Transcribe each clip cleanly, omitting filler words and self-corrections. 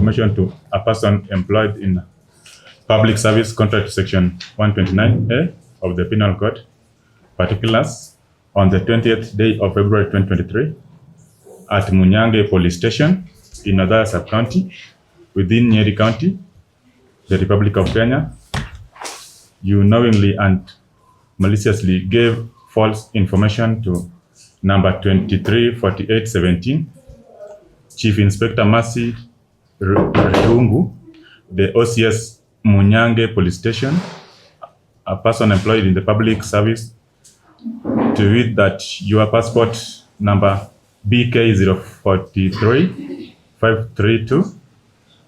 information to a person employed in public service contrary to section 129A of the Penal Code, particulars on the 20th day of February 2023 at Munyange Police Station in Othaya Sub-County within Nyeri County, the Republic of Kenya. You knowingly and maliciously gave false information to number 234817, Chief Inspector Mercy Rungu, the OCS Munyange Police Station, a person employed in the public service, to read that your passport number BK043532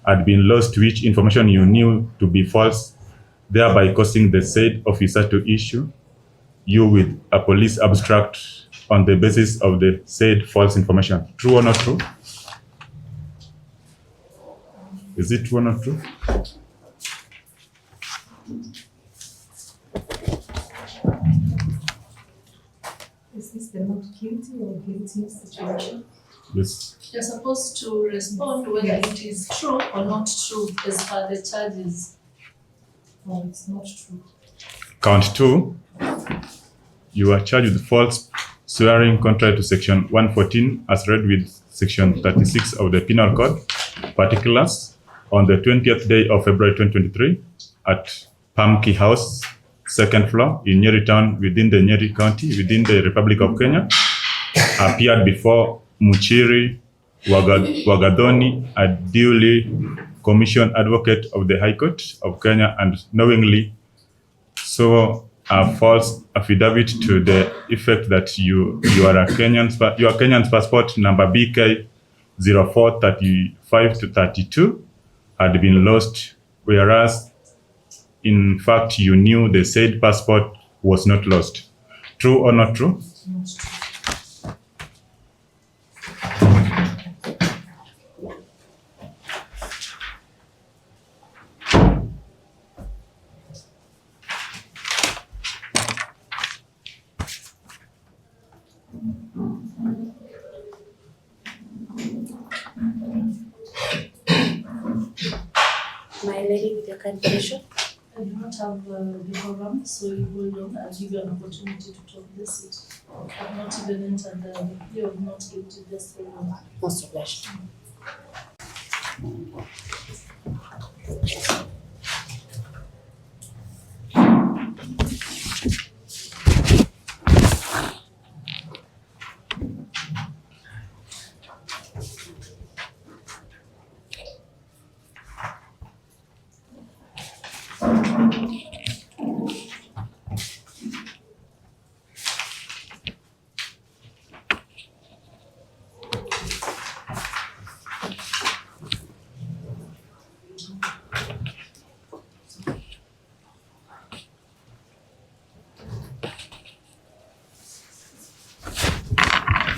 had been lost, which information you knew to be false, thereby causing the said officer to issue you with a police abstract on the basis of the said false information. True or not true? Is it true or not true? Is this the not guilty or guilty situation? Yes. You're supposed to respond whether it is true or not true as per the charges. No, it's not true. Count 2. You are charged with false swearing contrary to section 114 as read with section 36 of the Penal Code, particulars on the 20th day of February 2023 at Pamki House, 2nd floor in Nyeri Town within the Nyeri County, within the Republic of Kenya, appeared before Muchiri Wagadoni, a duly commissioned advocate of the High Court of Kenya, and knowingly so a false affidavit to the effect that you are a your Kenyan passport number BK 0435 to 32 had been lost, whereas in fact you knew the said passport was not lost. True or not true? Not true. My lady, with your kind permission. I do not have the program, so you will I'll give you an opportunity to talk this it. I've not even entered the plea of not guilty, just for you. Most obliged.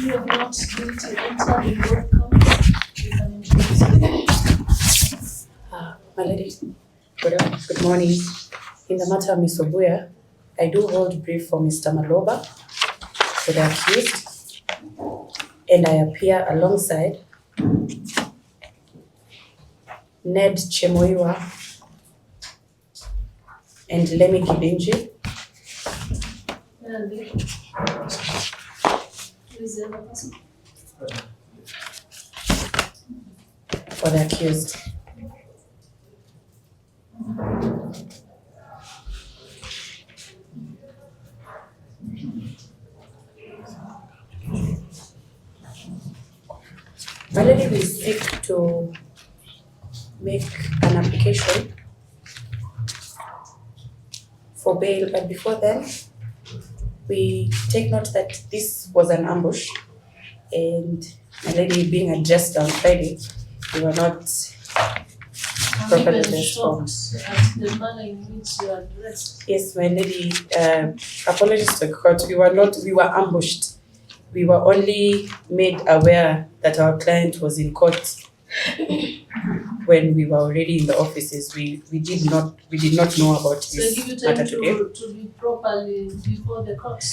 You have not guilty entered in both counts. You can introduce yourself. My lady, good morning. In the matter of Ms. Obuya, I do hold brief for Mr. Maloba, for the accused, and I appear alongside Ned Chemoiwa and Lemmy Kibinji. And who is the other person? For the accused. My lady, we seek to make an application for bail, but before then, we take note that this was an ambush, and my lady, being addressed on Friday, we were not properly I'm even responded. shocked at the manner in which you are addressed. Yes, my lady, apologies to the court, we were ambushed. We were only made aware that our client was in court when we were already in the offices. We did not know about So I this give you time matter today. to be properly before the court.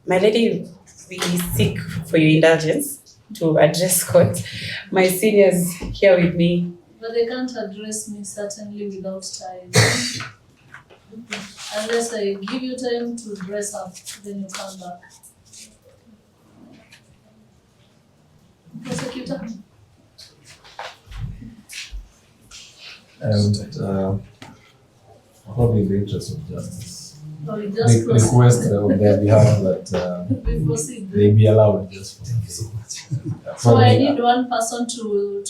My lady, we seek for your indulgence to address court. My seniors here with me. But they can't address me certainly without time. Unless I give you time to dress up, then you come back. Prosecutor? And probably in the interest of justice, Or we just proceed? request on their behalf that We proceed. they be allowed just for So I need one person to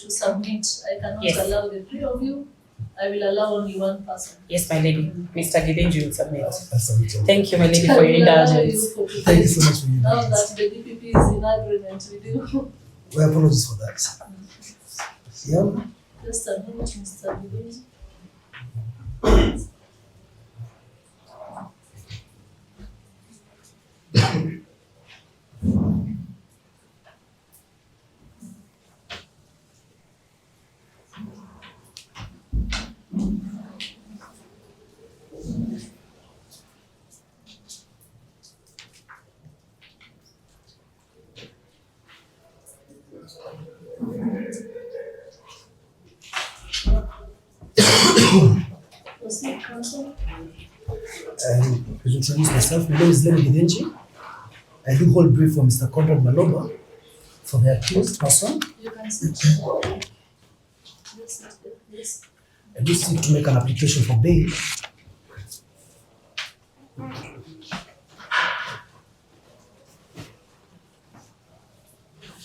submit. I cannot Yes. allow the three of you. I will allow only one person. Yes, my lady. Mr. Gidenju will submit. I'll submit all. Thank you, my lady, I for your will allow indulgence. you for today. Thank you so much for your Now indulgence. that the DPP is in agreement with you. Well, apologies for that. Yeah. Just a minute, Mr. Gidenju. Proceed, counsel. To introduce myself, my name is Lemi Gidenji. I do hold brief for Mr. Conrad Maloba for the accused person. You can sit. Yes, yes. I do seek to make an application for bail.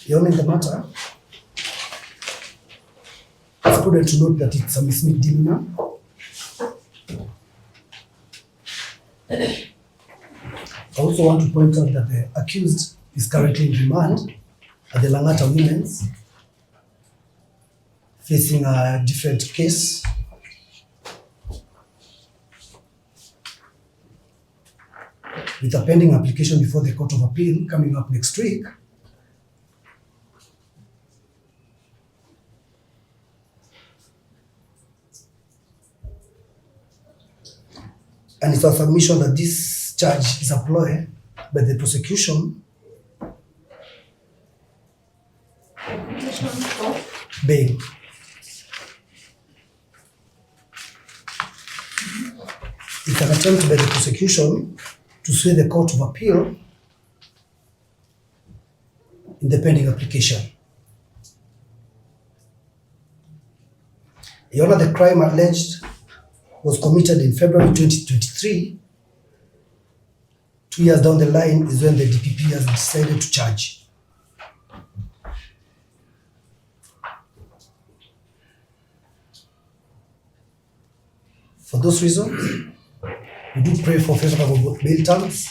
In the matter, it's prudent to note that it's a misdemeanor. I also want to point out that the accused is currently in remand at the Langata Women's, facing a different case. With a pending application before the Court of Appeal coming up next week. And it's a submission that this charge is employed by the prosecution bail. It's an attempt by the prosecution to sway the Court of Appeal in the pending application. Your Honor, the crime alleged was committed in February 2023. 2 years down the line is when the DPP has decided to charge. For those reasons, we do pray for favorable bail terms.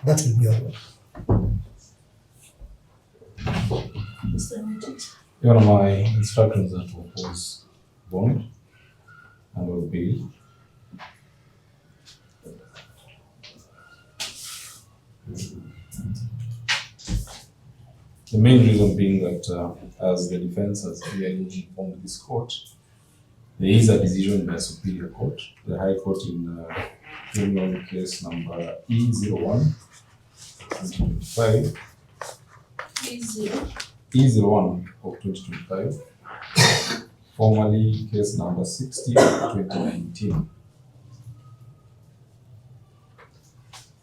That will be all. Mr. Nugent. Your Honor, my instructions are to oppose bond and or bail. The main reason being that, as the defense has clearly informed this court, there is a decision by a superior court, the High Court in criminal case number E01 2025. E01 of 2025, formerly case number 60 of 2019,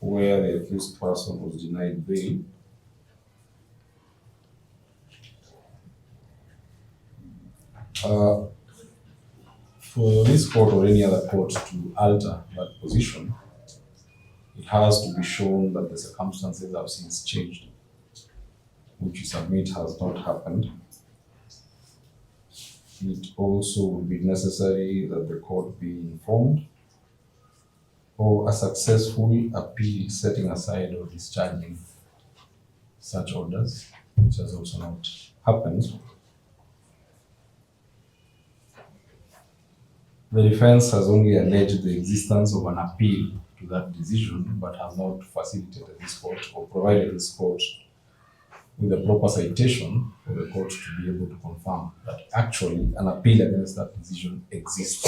where the accused person was denied bail for this court or any other court to alter that position, it has to be shown that the circumstances have since changed, which you submit has not happened. It also would be necessary that the court be informed or a successful appeal setting aside or discharging such orders, which has also not happened. The defense has only alleged the existence of an appeal to that decision, but has not facilitated this court or provided this court with a proper citation for the court to be able to confirm that actually an appeal against that decision exists.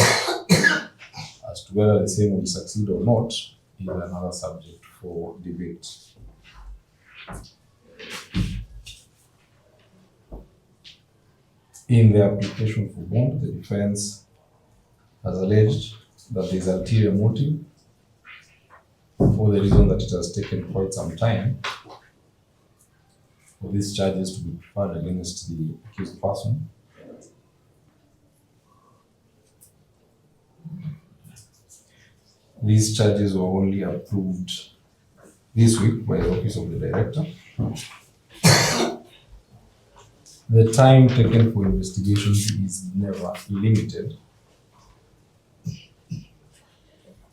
As to whether the same will succeed or not is another subject for debate. In the application for bond, the defense has alleged that there is ulterior motive for the reason that it has taken quite some time for these charges to be preferred against the accused person. These charges were only approved this week by the Office of the Director. The time taken for investigations is never limited.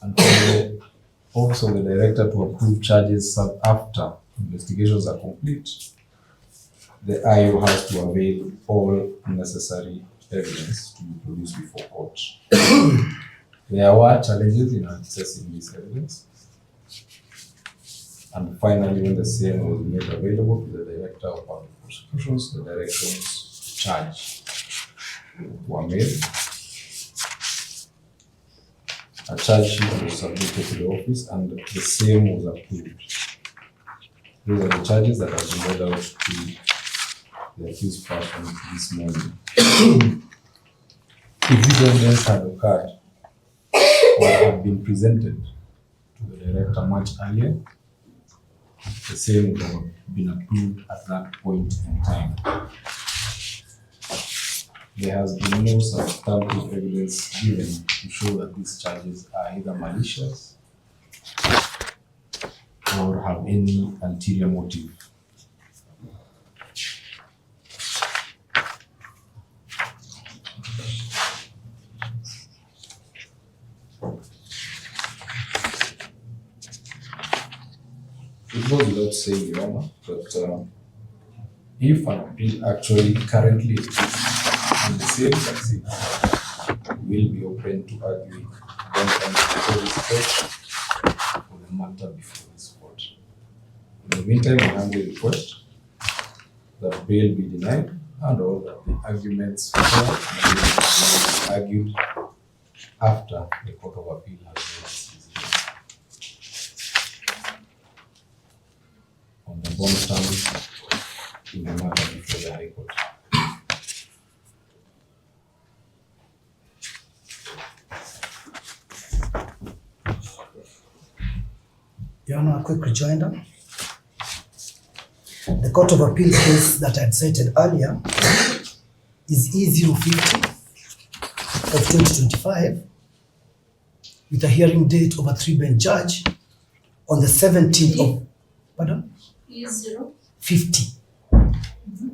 And for the Office of the Director to approve charges after investigations are complete, the IO has to avail all necessary evidence to be produced before court. There were challenges in accessing this evidence. And finally, when the same was made available to the Director of Public Prosecutions, the directions charged were made. A charge sheet was submitted to the office and the same was approved. These are the charges that have been read out to the accused person this morning. If this evidence had occurred or had been presented to the Director much earlier, the same would have been approved at that point in time. There has been no substantive evidence given to show that these charges are either malicious or have any ulterior motive. It goes without saying, Your Honor, that if an appeal actually currently exists and the same succeeds, will be open to argue when comes before this court for the matter before this court. In the meantime, I humbly request that bail be denied and all that the arguments be argued after the Court of Appeal has made its decision. On the bond terms in the matter before the High Court. Your Honor, a quick rejoinder. The Court of Appeal case that I had cited earlier is E050 of 2025 with a hearing date of a 3-bench judge on the 17th of, pardon? E0 50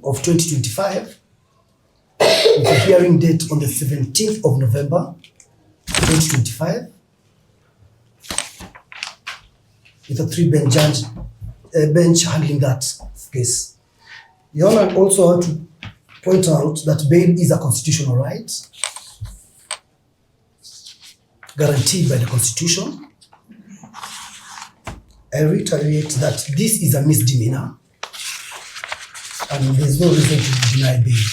of 2025 with a hearing date on the 17th of November 2025 with a 3-bench judge, bench handling that case. Your Honor, I also want to point out that bail is a constitutional right guaranteed by the Constitution. I reiterate that this is a misdemeanor and there is no reason to deny bail.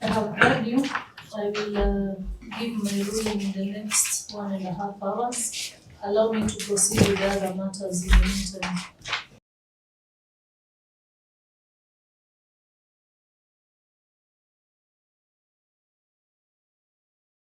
I have heard you. I will give my ruling in the next 1.5 hours. Allow me to proceed with the other matters in the meantime.